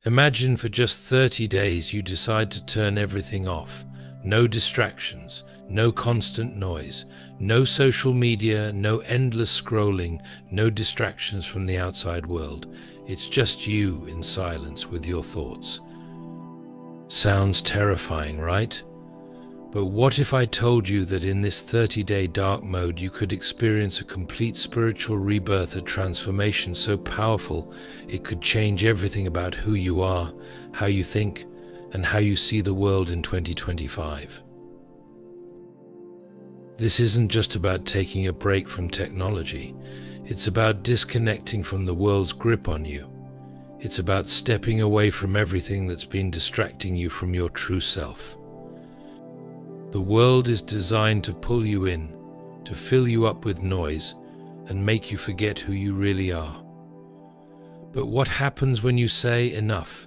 Imagine for just 30 days you decide to turn everything off. No distractions, no constant noise, no social media, no endless scrolling, no distractions from the outside world. It's just you in silence with your thoughts. Sounds terrifying, right? But what if I told you that in this 30-day dark mode you could experience a complete spiritual rebirth, a transformation so powerful it could change everything about who you are, how you think, and how you see the world in 2025? This isn't just about taking a break from technology. It's about disconnecting from the world's grip on you. It's about stepping away from everything that's been distracting you from your true self. The world is designed to pull you in, to fill you up with noise, and make you forget who you really are. But what happens when you say enough?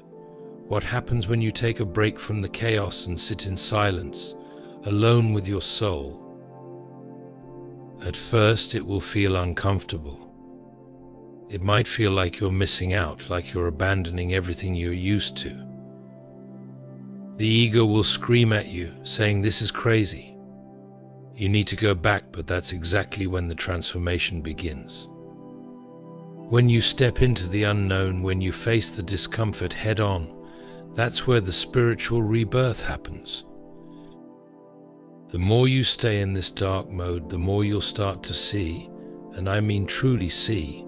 What happens when you take a break from the chaos and sit in silence, alone with your soul? At first, it will feel uncomfortable. It might feel like you're missing out, like you're abandoning everything you're used to. The ego will scream at you, saying this is crazy. You need to go back, but that's exactly when the transformation begins. When you step into the unknown, when you face the discomfort head on, that's where the spiritual rebirth happens. The more you stay in this dark mode, the more you'll start to see, and I mean truly see.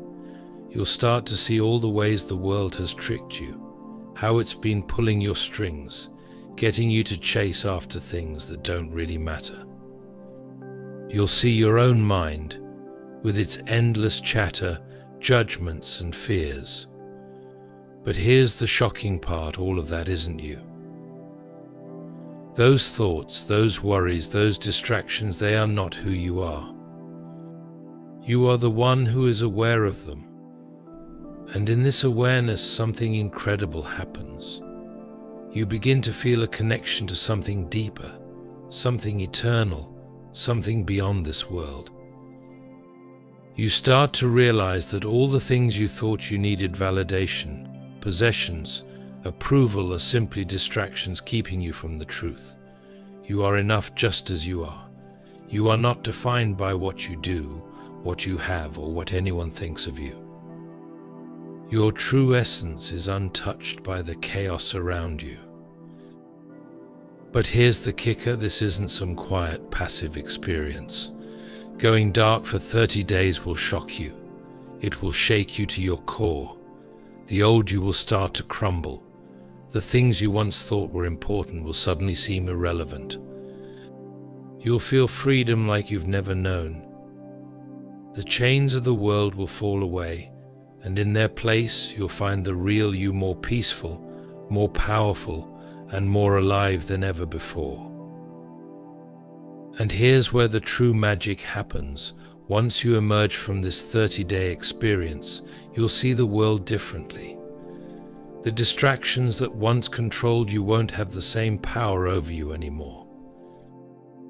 You'll start to see all the ways the world has tricked you, how it's been pulling your strings, getting you to chase after things that don't really matter. You'll see your own mind with its endless chatter, judgments and fears. But here's the shocking part, all of that isn't you. Those thoughts, those worries, those distractions, they are not who you are. You are the one who is aware of them. And in this awareness, something incredible happens. You begin to feel a connection to something deeper, something eternal, something beyond this world. You start to realize that all the things you thought you needed, validation, possessions, approval, are simply distractions keeping you from the truth. You are enough just as you are. You are not defined by what you do, what you have, or what anyone thinks of you. Your true essence is untouched by the chaos around you. But here's the kicker, this isn't some quiet, passive experience. Going dark for 30 days will shock you. It will shake you to your core. The old you will start to crumble. The things you once thought were important will suddenly seem irrelevant. You'll feel freedom like you've never known. The chains of the world will fall away, and in their place you'll find the real you, more peaceful, more powerful, and more alive than ever before. And here's where the true magic happens. Once you emerge from this 30-day experience, you'll see the world differently. The distractions that once controlled you won't have the same power over you anymore.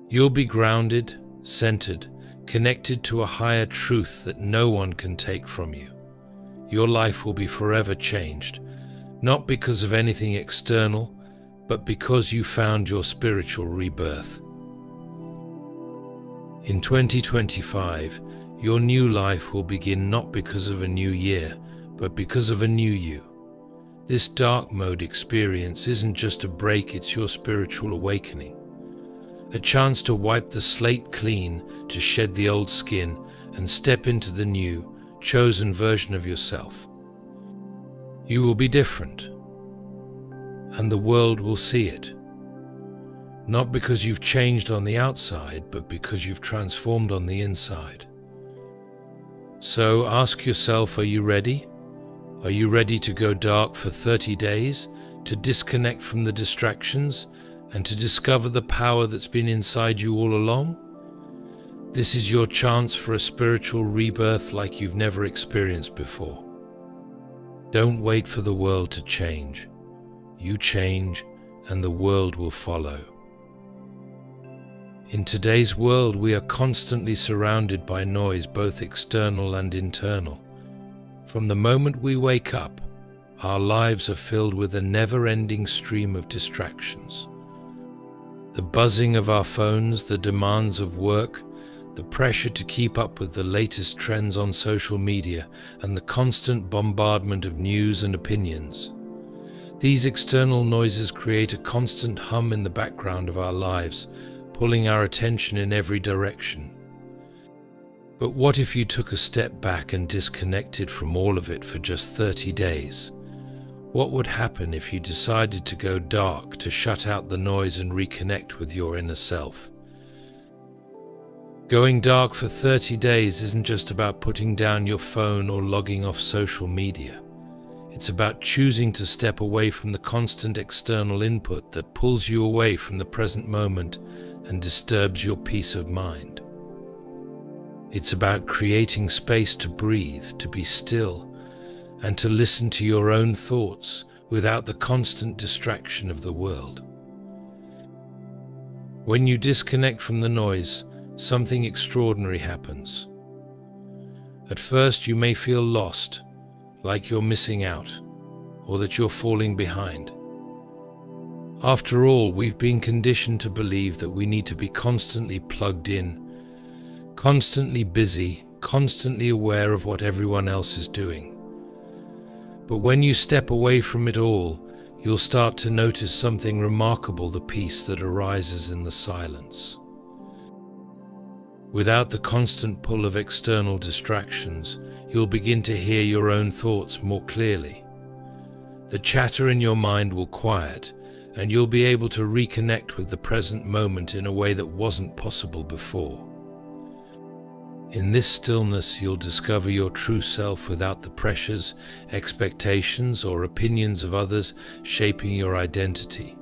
You'll be grounded, centered, connected to a higher truth that no one can take from you. Your life will be forever changed, not because of anything external, but because you found your spiritual rebirth. In 2025, your new life will begin not because of a new year, but because of a new you. This dark mode experience isn't just a break, it's your spiritual awakening. A chance to wipe the slate clean, to shed the old skin, and step into the new, chosen version of yourself. You will be different, and the world will see it. Not because you've changed on the outside, but because you've transformed on the inside. So ask yourself, are you ready? Are you ready to go dark for 30 days, to disconnect from the distractions, and to discover the power that's been inside you all along? This is your chance for a spiritual rebirth like you've never experienced before. Don't wait for the world to change. You change, and the world will follow. In today's world, we are constantly surrounded by noise, both external and internal. From the moment we wake up, our lives are filled with a never-ending stream of distractions. The buzzing of our phones, the demands of work, the pressure to keep up with the latest trends on social media, and the constant bombardment of news and opinions. These external noises create a constant hum in the background of our lives, pulling our attention in every direction. But what if you took a step back and disconnected from all of it for just 30 days? What would happen if you decided to go dark, to shut out the noise and reconnect with your inner self? Going dark for 30 days isn't just about putting down your phone or logging off social media. It's about choosing to step away from the constant external input that pulls you away from the present moment and disturbs your peace of mind. It's about creating space to breathe, to be still, and to listen to your own thoughts without the constant distraction of the world. When you disconnect from the noise, something extraordinary happens. At first, you may feel lost, like you're missing out, or that you're falling behind. After all, we've been conditioned to believe that we need to be constantly plugged in, constantly busy, constantly aware of what everyone else is doing. But when you step away from it all, you'll start to notice something remarkable: the peace that arises in the silence. Without the constant pull of external distractions, you'll begin to hear your own thoughts more clearly. The chatter in your mind will quiet, and you'll be able to reconnect with the present moment in a way that wasn't possible before. In this stillness, you'll discover your true self without the pressures, expectations, or opinions of others shaping your identity.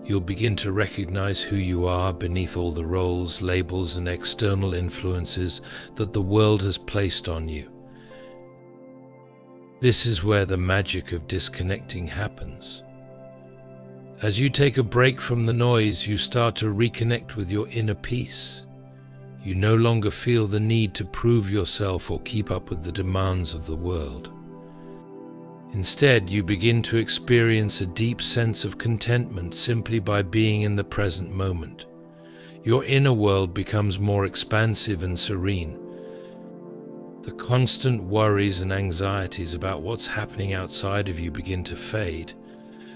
You'll begin to recognize who you are beneath all the roles, labels, and external influences that the world has placed on you. This is where the magic of disconnecting happens. As you take a break from the noise, you start to reconnect with your inner peace. You no longer feel the need to prove yourself or keep up with the demands of the world. Instead, you begin to experience a deep sense of contentment simply by being in the present moment. Your inner world becomes more expansive and serene. The constant worries and anxieties about what's happening outside of you begin to fade,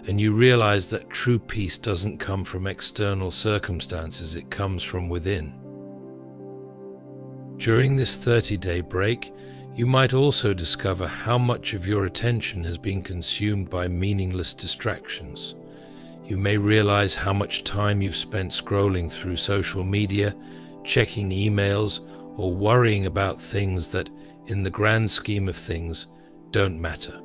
and you realize that true peace doesn't come from external circumstances, it comes from within. During this 30-day break, you might also discover how much of your attention has been consumed by meaningless distractions. You may realize how much time you've spent scrolling through social media, checking emails, or worrying about things that, in the grand scheme of things, don't matter.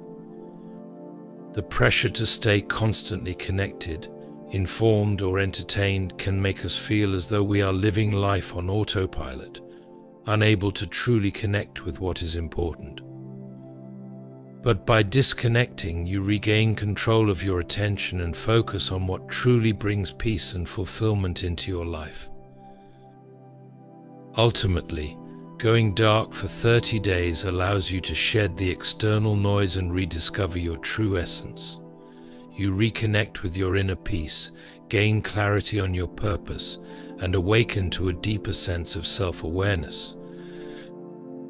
The pressure to stay constantly connected, informed, or entertained can make us feel as though we are living life on autopilot, unable to truly connect with what is important. But by disconnecting, you regain control of your attention and focus on what truly brings peace and fulfillment into your life. Ultimately, going dark for 30 days allows you to shed the external noise and rediscover your true essence. You reconnect with your inner peace, gain clarity on your purpose, and awaken to a deeper sense of self-awareness.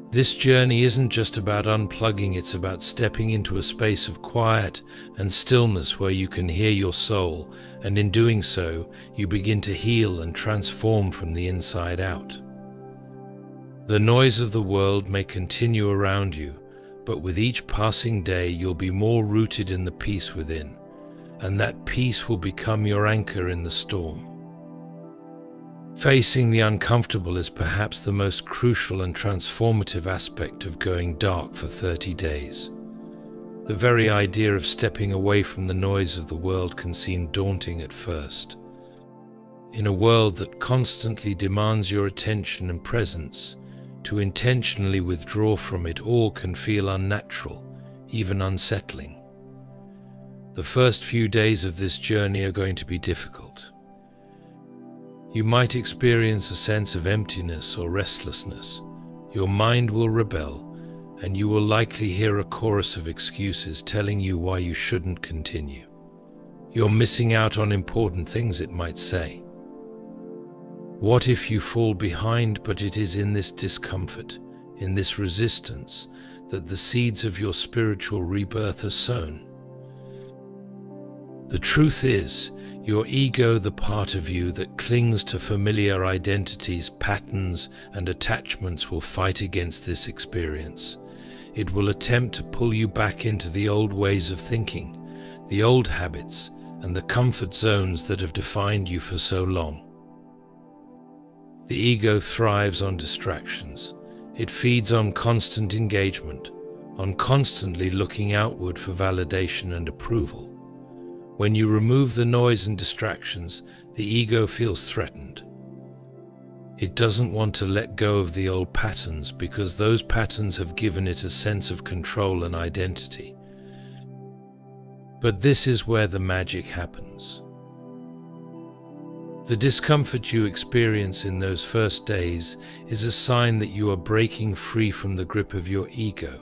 This journey isn't just about unplugging, it's about stepping into a space of quiet and stillness where you can hear your soul, and in doing so, you begin to heal and transform from the inside out. The noise of the world may continue around you, but with each passing day you'll be more rooted in the peace within, and that peace will become your anchor in the storm. Facing the uncomfortable is perhaps the most crucial and transformative aspect of going dark for 30 days. The very idea of stepping away from the noise of the world can seem daunting at first. In a world that constantly demands your attention and presence, to intentionally withdraw from it all can feel unnatural, even unsettling. The first few days of this journey are going to be difficult. You might experience a sense of emptiness or restlessness. Your mind will rebel, and you will likely hear a chorus of excuses telling you why you shouldn't continue. You're missing out on important things, it might say. What if you fall behind? But it is in this discomfort, in this resistance, that the seeds of your spiritual rebirth are sown. The truth is, your ego, the part of you that clings to familiar identities, patterns, and attachments, will fight against this experience. It will attempt to pull you back into the old ways of thinking, the old habits, and the comfort zones that have defined you for so long. The ego thrives on distractions. It feeds on constant engagement, on constantly looking outward for validation and approval. When you remove the noise and distractions, the ego feels threatened. It doesn't want to let go of the old patterns because those patterns have given it a sense of control and identity. But this is where the magic happens. The discomfort you experience in those first days is a sign that you are breaking free from the grip of your ego.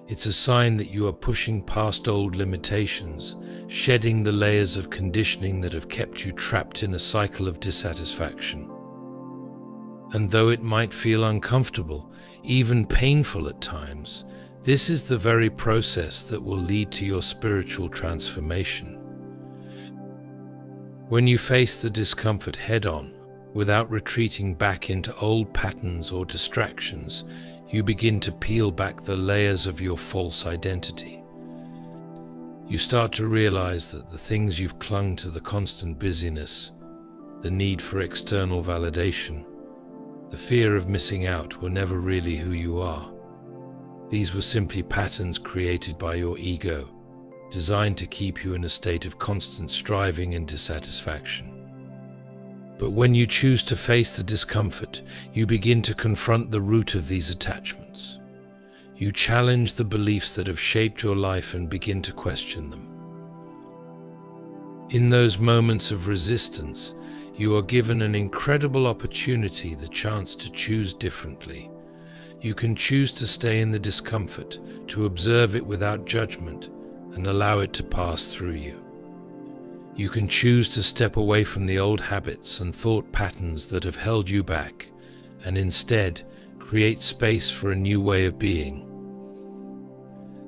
It's a sign that you are pushing past old limitations, shedding the layers of conditioning that have kept you trapped in a cycle of dissatisfaction. And though it might feel uncomfortable, even painful at times, this is the very process that will lead to your spiritual transformation. When you face the discomfort head-on, without retreating back into old patterns or distractions, you begin to peel back the layers of your false identity. You start to realize that the things you've clung to, the constant busyness, the need for external validation, the fear of missing out, were never really who you are. These were simply patterns created by your ego, designed to keep you in a state of constant striving and dissatisfaction. But when you choose to face the discomfort, you begin to confront the root of these attachments. You challenge the beliefs that have shaped your life and begin to question them. In those moments of resistance, you are given an incredible opportunity, the chance to choose differently. You can choose to stay in the discomfort, to observe it without judgment, and allow it to pass through you. You can choose to step away from the old habits and thought patterns that have held you back, and instead create space for a new way of being.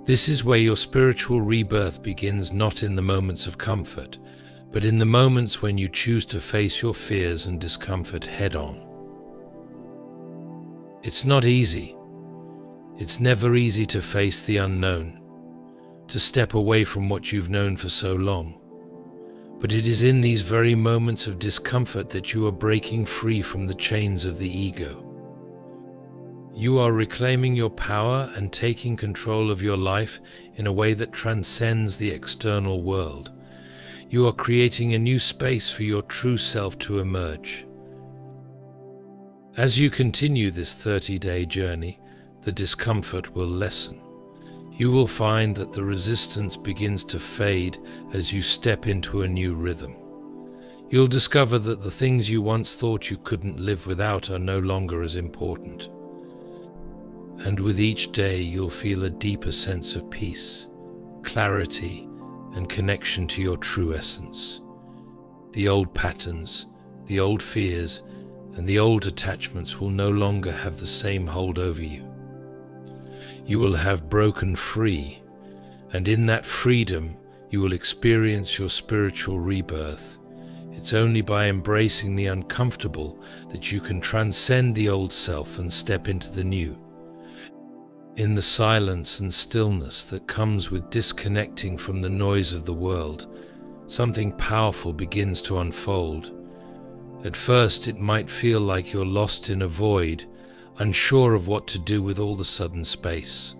This is where your spiritual rebirth begins, not in the moments of comfort, but in the moments when you choose to face your fears and discomfort head-on. It's not easy. It's never easy to face the unknown, to step away from what you've known for so long. But it is in these very moments of discomfort that you are breaking free from the chains of the ego. You are reclaiming your power and taking control of your life in a way that transcends the external world. You are creating a new space for your true self to emerge. As you continue this 30-day journey, the discomfort will lessen. You will find that the resistance begins to fade as you step into a new rhythm. You'll discover that the things you once thought you couldn't live without are no longer as important. And with each day, you'll feel a deeper sense of peace, clarity, and connection to your true essence. The old patterns, the old fears, and the old attachments will no longer have the same hold over you. You will have broken free, and in that freedom, you will experience your spiritual rebirth. It's only by embracing the uncomfortable that you can transcend the old self and step into the new. In the silence and stillness that comes with disconnecting from the noise of the world, something powerful begins to unfold. At first, it might feel like you're lost in a void, unsure of what to do with all the sudden space.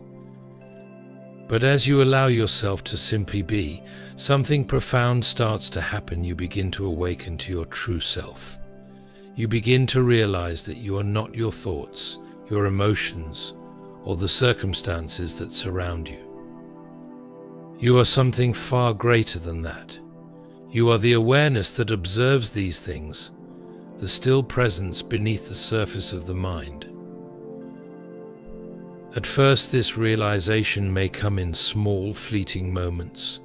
But as you allow yourself to simply be, something profound starts to happen. You begin to awaken to your true self. You begin to realize that you are not your thoughts, your emotions, or the circumstances that surround you. You are something far greater than that. You are the awareness that observes these things, the still presence beneath the surface of the mind. At first, this realization may come in small, fleeting moments.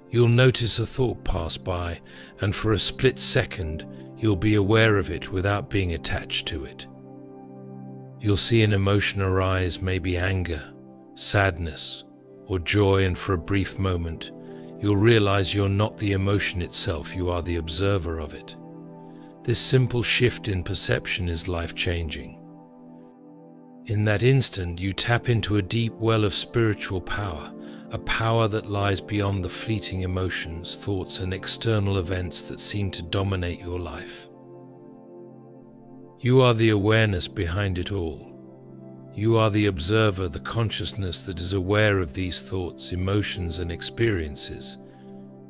You'll notice a thought pass by, and for a split second, you'll be aware of it without being attached to it. You'll see an emotion arise, maybe anger, sadness, or joy, and for a brief moment, you'll realize you're not the emotion itself, you are the observer of it. This simple shift in perception is life-changing. In that instant, you tap into a deep well of spiritual power, a power that lies beyond the fleeting emotions, thoughts, and external events that seem to dominate your life. You are the awareness behind it all. You are the observer, the consciousness that is aware of these thoughts, emotions, and experiences.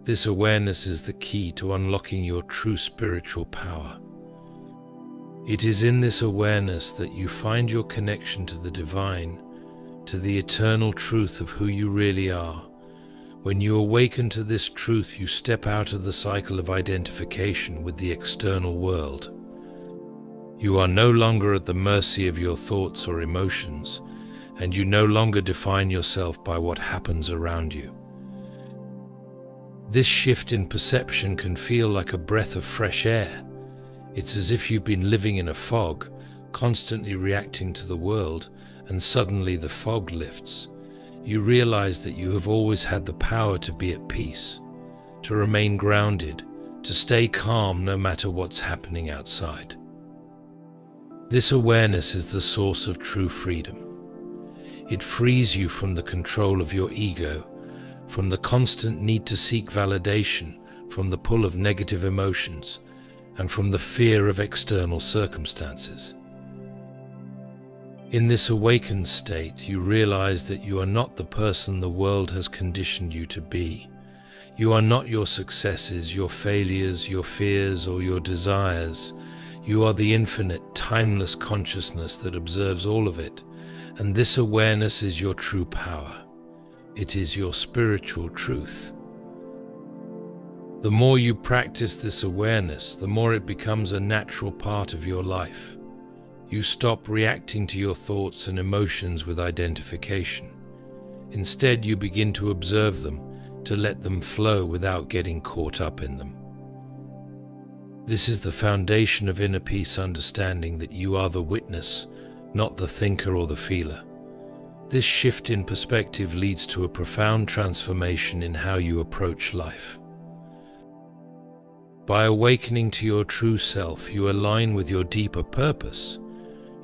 This awareness is the key to unlocking your true spiritual power. It is in this awareness that you find your connection to the divine, to the eternal truth of who you really are. When you awaken to this truth, you step out of the cycle of identification with the external world. You are no longer at the mercy of your thoughts or emotions, and you no longer define yourself by what happens around you. This shift in perception can feel like a breath of fresh air. It's as if you've been living in a fog, constantly reacting to the world, and suddenly the fog lifts. You realize that you have always had the power to be at peace, to remain grounded, to stay calm no matter what's happening outside. This awareness is the source of true freedom. It frees you from the control of your ego, from the constant need to seek validation, from the pull of negative emotions, and from the fear of external circumstances. In this awakened state, you realize that you are not the person the world has conditioned you to be. You are not your successes, your failures, your fears, or your desires. You are the infinite, timeless consciousness that observes all of it, and this awareness is your true power. It is your spiritual truth. The more you practice this awareness, the more it becomes a natural part of your life. You stop reacting to your thoughts and emotions with identification. Instead, you begin to observe them, to let them flow without getting caught up in them. This is the foundation of inner peace, understanding that you are the witness, not the thinker or the feeler. This shift in perspective leads to a profound transformation in how you approach life. By awakening to your true self, you align with your deeper purpose.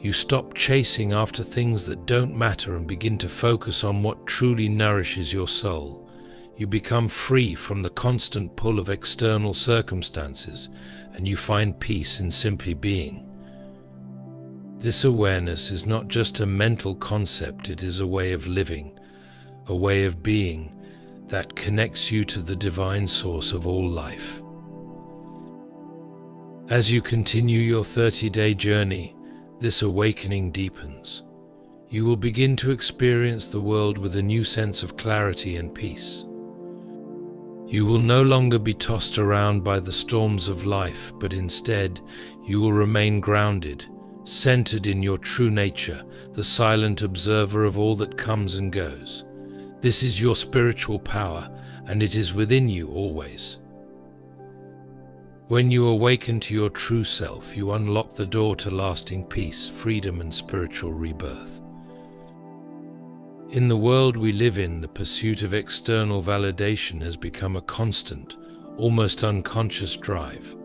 You stop chasing after things that don't matter and begin to focus on what truly nourishes your soul. You become free from the constant pull of external circumstances, and you find peace in simply being. This awareness is not just a mental concept, it is a way of living, a way of being that connects you to the divine source of all life. As you continue your 30-day journey, this awakening deepens. You will begin to experience the world with a new sense of clarity and peace. You will no longer be tossed around by the storms of life, but instead, you will remain grounded, centered in your true nature, the silent observer of all that comes and goes. This is your spiritual power, and it is within you always. When you awaken to your true self, you unlock the door to lasting peace, freedom, and spiritual rebirth. In the world we live in, the pursuit of external validation has become a constant, almost unconscious drive.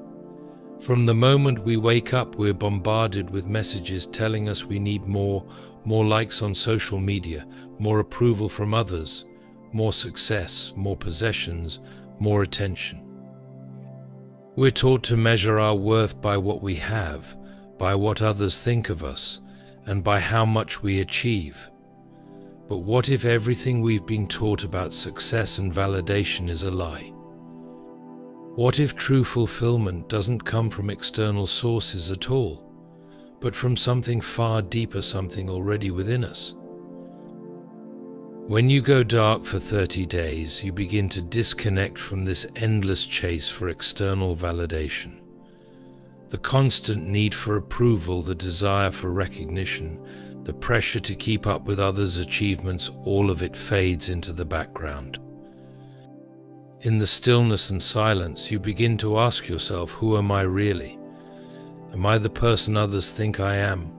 From the moment we wake up, we're bombarded with messages telling us we need more likes on social media, more approval from others, more success, more possessions, more attention. We're taught to measure our worth by what we have, by what others think of us, and by how much we achieve. But what if everything we've been taught about success and validation is a lie? What if true fulfillment doesn't come from external sources at all, but from something far deeper, something already within us? When you go dark for 30 days, you begin to disconnect from this endless chase for external validation. The constant need for approval, the desire for recognition, the pressure to keep up with others' achievements, all of it fades into the background. In the stillness and silence, you begin to ask yourself, who am I really? Am I the person others think I am?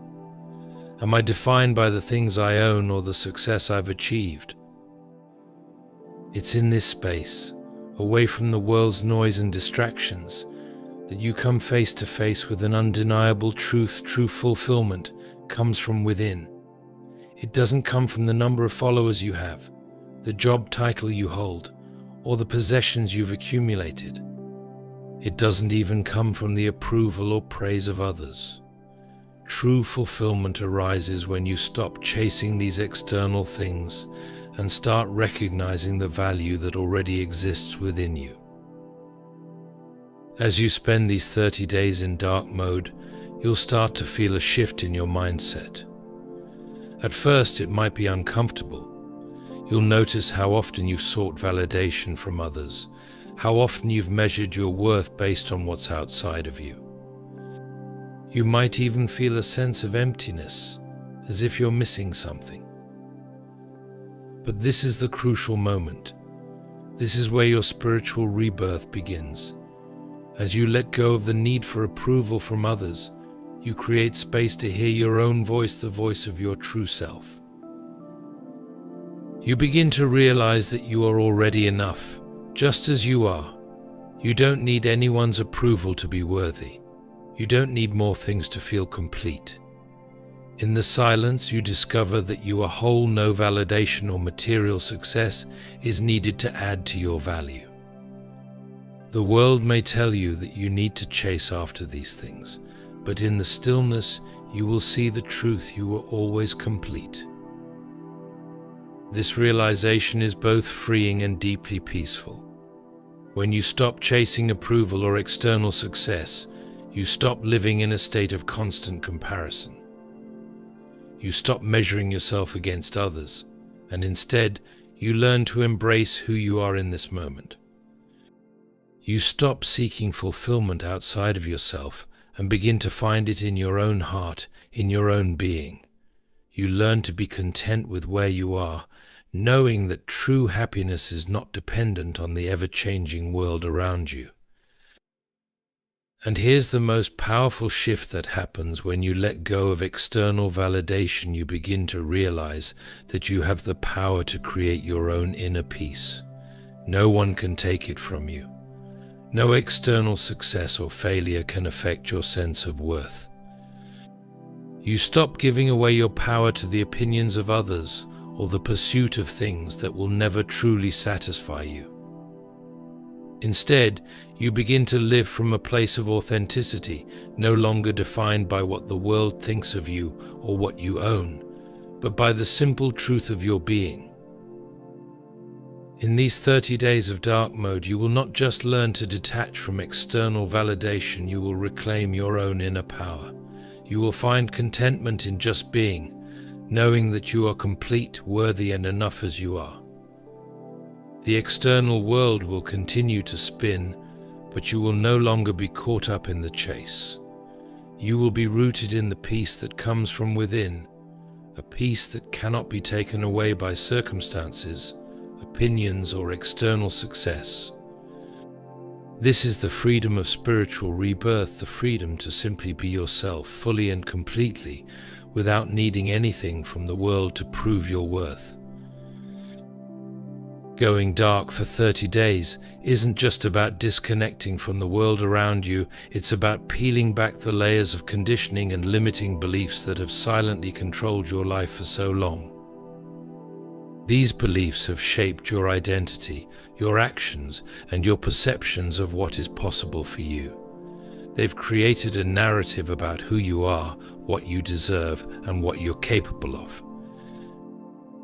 Am I defined by the things I own or the success I've achieved? It's in this space, away from the world's noise and distractions, that you come face to face with an undeniable truth. True fulfillment comes from within. It doesn't come from the number of followers you have, the job title you hold, or the possessions you've accumulated. It doesn't even come from the approval or praise of others. True fulfillment arises when you stop chasing these external things and start recognizing the value that already exists within you. As you spend these 30 days in dark mode, you'll start to feel a shift in your mindset. At first, it might be uncomfortable. You'll notice how often you've sought validation from others, how often you've measured your worth based on what's outside of you. You might even feel a sense of emptiness, as if you're missing something. But this is the crucial moment. This is where your spiritual rebirth begins. As you let go of the need for approval from others, you create space to hear your own voice, the voice of your true self. You begin to realize that you are already enough, just as you are. You don't need anyone's approval to be worthy. You don't need more things to feel complete. In the silence, you discover that you are whole. No validation or material success is needed to add to your value. The world may tell you that you need to chase after these things, but in the stillness, you will see the truth. You were always complete. This realization is both freeing and deeply peaceful. When you stop chasing approval or external success, you stop living in a state of constant comparison. You stop measuring yourself against others, and instead, you learn to embrace who you are in this moment. You stop seeking fulfillment outside of yourself and begin to find it in your own heart, in your own being. You learn to be content with where you are, knowing that true happiness is not dependent on the ever-changing world around you. And here's the most powerful shift that happens when you let go of external validation. You begin to realize that you have the power to create your own inner peace. No one can take it from you. No external success or failure can affect your sense of worth. You stop giving away your power to the opinions of others or the pursuit of things that will never truly satisfy you. Instead, you begin to live from a place of authenticity, no longer defined by what the world thinks of you or what you own, but by the simple truth of your being. In these 30 days of dark mode, you will not just learn to detach from external validation, you will reclaim your own inner power. You will find contentment in just being, knowing that you are complete, worthy, and enough as you are. The external world will continue to spin, but you will no longer be caught up in the chase. You will be rooted in the peace that comes from within, a peace that cannot be taken away by circumstances, opinions, or external success. This is the freedom of spiritual rebirth, the freedom to simply be yourself fully and completely, without needing anything from the world to prove your worth. Going dark for 30 days isn't just about disconnecting from the world around you, it's about peeling back the layers of conditioning and limiting beliefs that have silently controlled your life for so long. These beliefs have shaped your identity, your actions, and your perceptions of what is possible for you. They've created a narrative about who you are, what you deserve, and what you're capable of.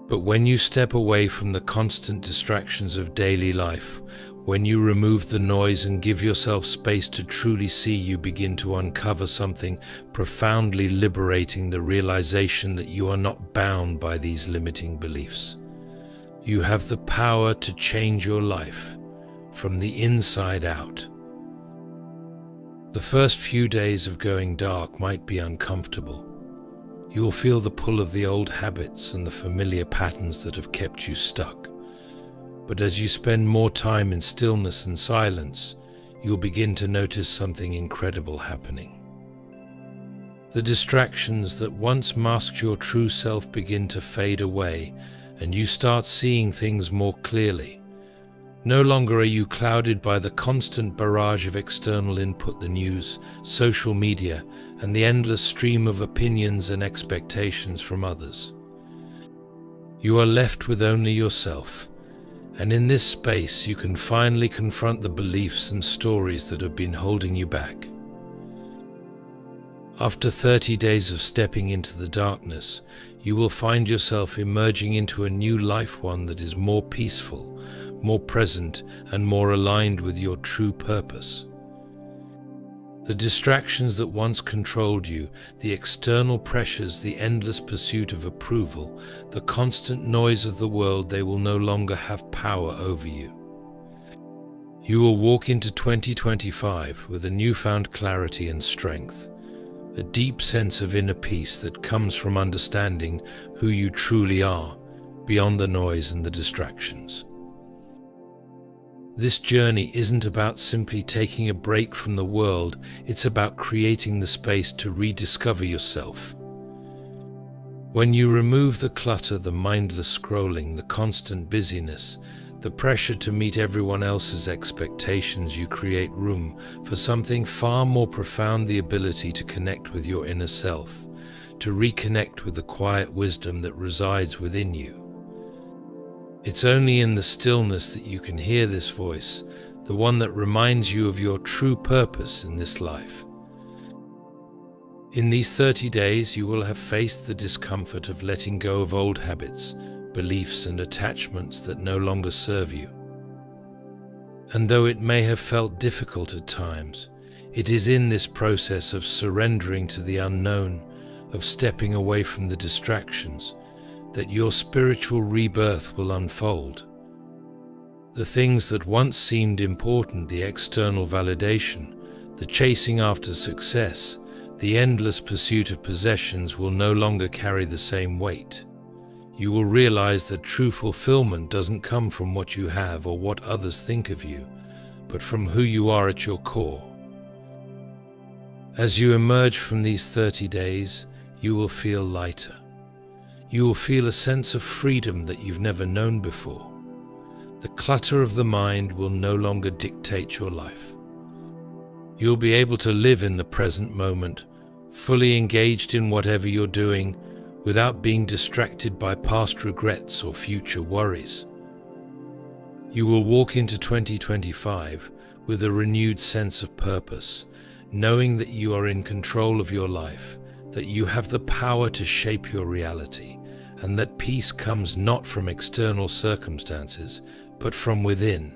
But when you step away from the constant distractions of daily life, when you remove the noise and give yourself space to truly see, you begin to uncover something profoundly liberating, the realization that you are not bound by these limiting beliefs. You have the power to change your life from the inside out. The first few days of going dark might be uncomfortable. You'll feel the pull of the old habits and the familiar patterns that have kept you stuck. But as you spend more time in stillness and silence, you'll begin to notice something incredible happening. The distractions that once masked your true self begin to fade away, and you start seeing things more clearly. No longer are you clouded by the constant barrage of external input, the news, social media, and the endless stream of opinions and expectations from others. You are left with only yourself, and in this space you can finally confront the beliefs and stories that have been holding you back. After 30 days of stepping into the darkness, you will find yourself emerging into a new life, one that is more peaceful, more present, and more aligned with your true purpose. The distractions that once controlled you, the external pressures, the endless pursuit of approval, the constant noise of the world, they will no longer have power over you. You will walk into 2025 with a newfound clarity and strength, a deep sense of inner peace that comes from understanding who you truly are, beyond the noise and the distractions. This journey isn't about simply taking a break from the world, it's about creating the space to rediscover yourself. When you remove the clutter, the mindless scrolling, the constant busyness, the pressure to meet everyone else's expectations, you create room for something far more profound, the ability to connect with your inner self, to reconnect with the quiet wisdom that resides within you. It's only in the stillness that you can hear this voice, the one that reminds you of your true purpose in this life. In these 30 days, you will have faced the discomfort of letting go of old habits, beliefs, and attachments that no longer serve you. And though it may have felt difficult at times, it is in this process of surrendering to the unknown, of stepping away from the distractions, that your spiritual rebirth will unfold. The things that once seemed important, the external validation, the chasing after success, the endless pursuit of possessions, will no longer carry the same weight. You will realize that true fulfillment doesn't come from what you have or what others think of you, but from who you are at your core. As you emerge from these 30 days, you will feel lighter. You will feel a sense of freedom that you've never known before. The clutter of the mind will no longer dictate your life. You'll be able to live in the present moment, fully engaged in whatever you're doing, without being distracted by past regrets or future worries. You will walk into 2025 with a renewed sense of purpose, knowing that you are in control of your life, that you have the power to shape your reality, and that peace comes not from external circumstances, but from within.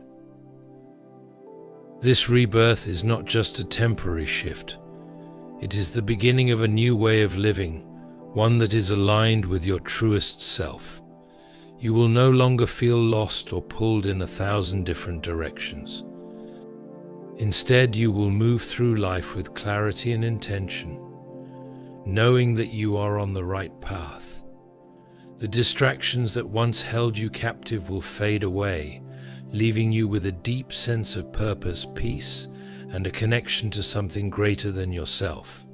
This rebirth is not just a temporary shift. It is the beginning of a new way of living, one that is aligned with your truest self. You will no longer feel lost or pulled in 1,000 different directions. Instead, you will move through life with clarity and intention, knowing that you are on the right path. The distractions that once held you captive will fade away, leaving you with a deep sense of purpose, peace, and a connection to something greater than yourself.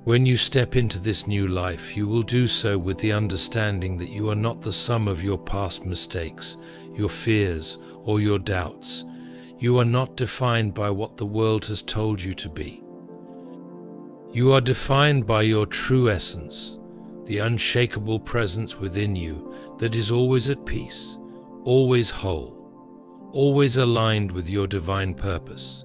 When you step into this new life, you will do so with the understanding that you are not the sum of your past mistakes, your fears, or your doubts. You are not defined by what the world has told you to be. You are defined by your true essence, the unshakable presence within you that is always at peace, always whole, always aligned with your divine purpose.